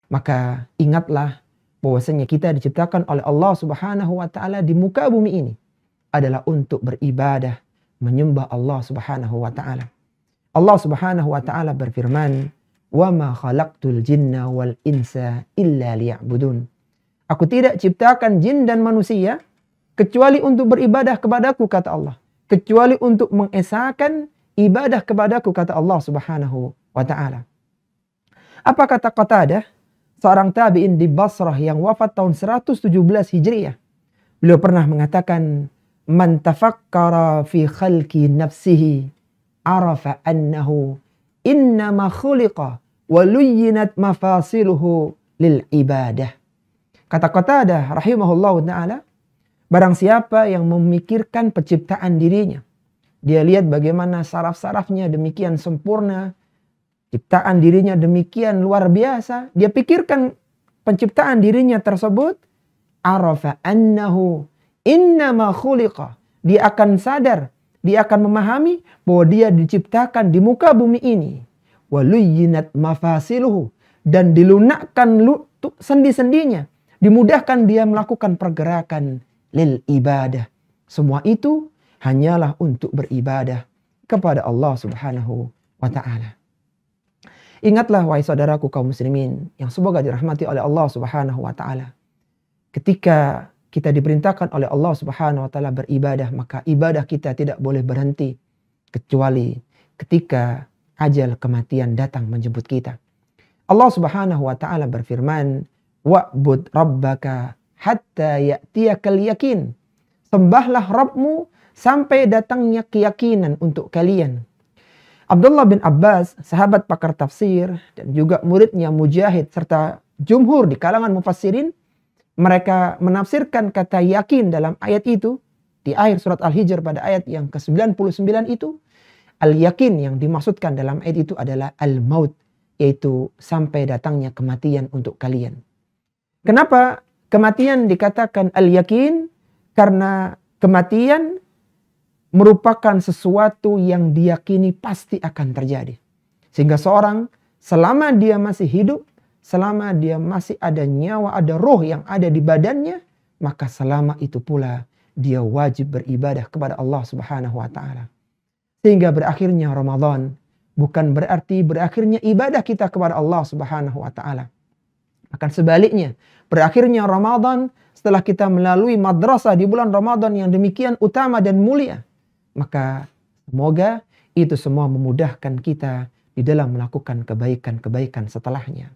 Maka ingatlah bahwasanya kita diciptakan oleh Allah Subhanahu wa taala di muka bumi ini adalah untuk beribadah, menyembah Allah Subhanahu wa taala. Allah Subhanahu wa taala berfirman, "Wa ma khalaqtul jinna wal insa illa liya'budun." Aku tidak ciptakan jin dan manusia kecuali untuk beribadah kepadaku, kata Allah. Kecuali untuk mengesahkan ibadah kepadaku, kata Allah Subhanahu wa taala. Apa kata Qatadah, seorang tabi'in di Basrah yang wafat tahun 117 Hijriah? Beliau pernah mengatakan, "Man tafakkara fi khalqi nafsihi arafa annahu innama khuliqa wa luyyinat mafasiluhu lil ibadah." Kata Qatadah rahimahullahu ta'ala, barang siapa yang memikirkan penciptaan dirinya, dia lihat bagaimana saraf-sarafnya demikian sempurna, ciptaan dirinya demikian luar biasa, dia pikirkan penciptaan dirinya tersebut, arafa annahu innama khuliqa, dia akan sadar, dia akan memahami bahwa dia diciptakan di muka bumi ini, waluyyinat mafasiluhu, dan dilunakkan sendi-sendinya, dimudahkan dia melakukan pergerakan lil ibadah. Semua itu hanyalah untuk beribadah kepada Allah Subhanahu wa ta'ala. Ingatlah wahai saudaraku kaum muslimin yang semoga dirahmati oleh Allah Subhanahu wa ta'ala. Ketika kita diperintahkan oleh Allah Subhanahu wa ta'ala beribadah, maka ibadah kita tidak boleh berhenti kecuali ketika ajal kematian datang menjemput kita. Allah Subhanahu wa ta'ala berfirman, "Wa'bud rabbaka hatta ya'tiyakal yakin." Sembahlah Rabbmu sampai datangnya keyakinan untuk kalian. Abdullah bin Abbas, sahabat pakar tafsir, dan juga muridnya Mujahid serta jumhur di kalangan mufassirin, mereka menafsirkan kata yakin dalam ayat itu di akhir surat Al-Hijr pada ayat yang ke-99 itu, al-yakin yang dimaksudkan dalam ayat itu adalah al-maut, yaitu sampai datangnya kematian untuk kalian. Kenapa kematian dikatakan al-yakin? Karena kematian merupakan sesuatu yang diyakini pasti akan terjadi. Sehingga seorang selama dia masih hidup, selama dia masih ada nyawa, ada roh yang ada di badannya, maka selama itu pula dia wajib beribadah kepada Allah Subhanahu wa ta'ala. Sehingga berakhirnya Ramadan bukan berarti berakhirnya ibadah kita kepada Allah Subhanahu wa ta'ala. Akan sebaliknya, berakhirnya Ramadan setelah kita melalui madrasah di bulan Ramadan yang demikian utama dan mulia, maka semoga itu semua memudahkan kita di dalam melakukan kebaikan-kebaikan setelahnya.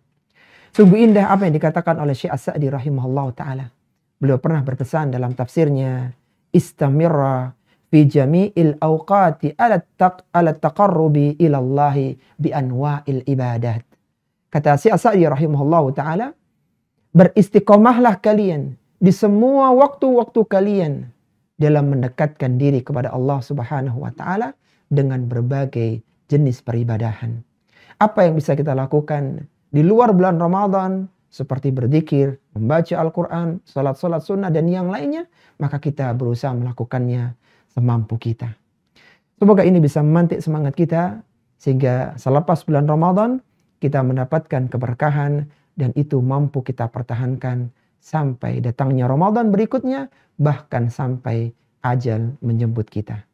Sungguh indah apa yang dikatakan oleh Syekh As-Sa'di rahimahullah ta'ala. Beliau pernah berpesan dalam tafsirnya, "Istamirra fi jami'il awqati ala taqarrubi ilallahi bi anwa'il ibadat." Kata Syekh As-Sa'di rahimahullah ta'ala, beristiqomahlah kalian di semua waktu-waktu kalian dalam mendekatkan diri kepada Allah Subhanahu wa ta'ala dengan berbagai jenis peribadahan. Apa yang bisa kita lakukan di luar bulan Ramadan seperti berzikir, membaca Al-Quran, salat-salat sunnah dan yang lainnya, maka kita berusaha melakukannya semampu kita. Semoga ini bisa memantik semangat kita sehingga selepas bulan Ramadan kita mendapatkan keberkahan dan itu mampu kita pertahankan sampai datangnya Ramadan berikutnya, bahkan sampai ajal menjemput kita.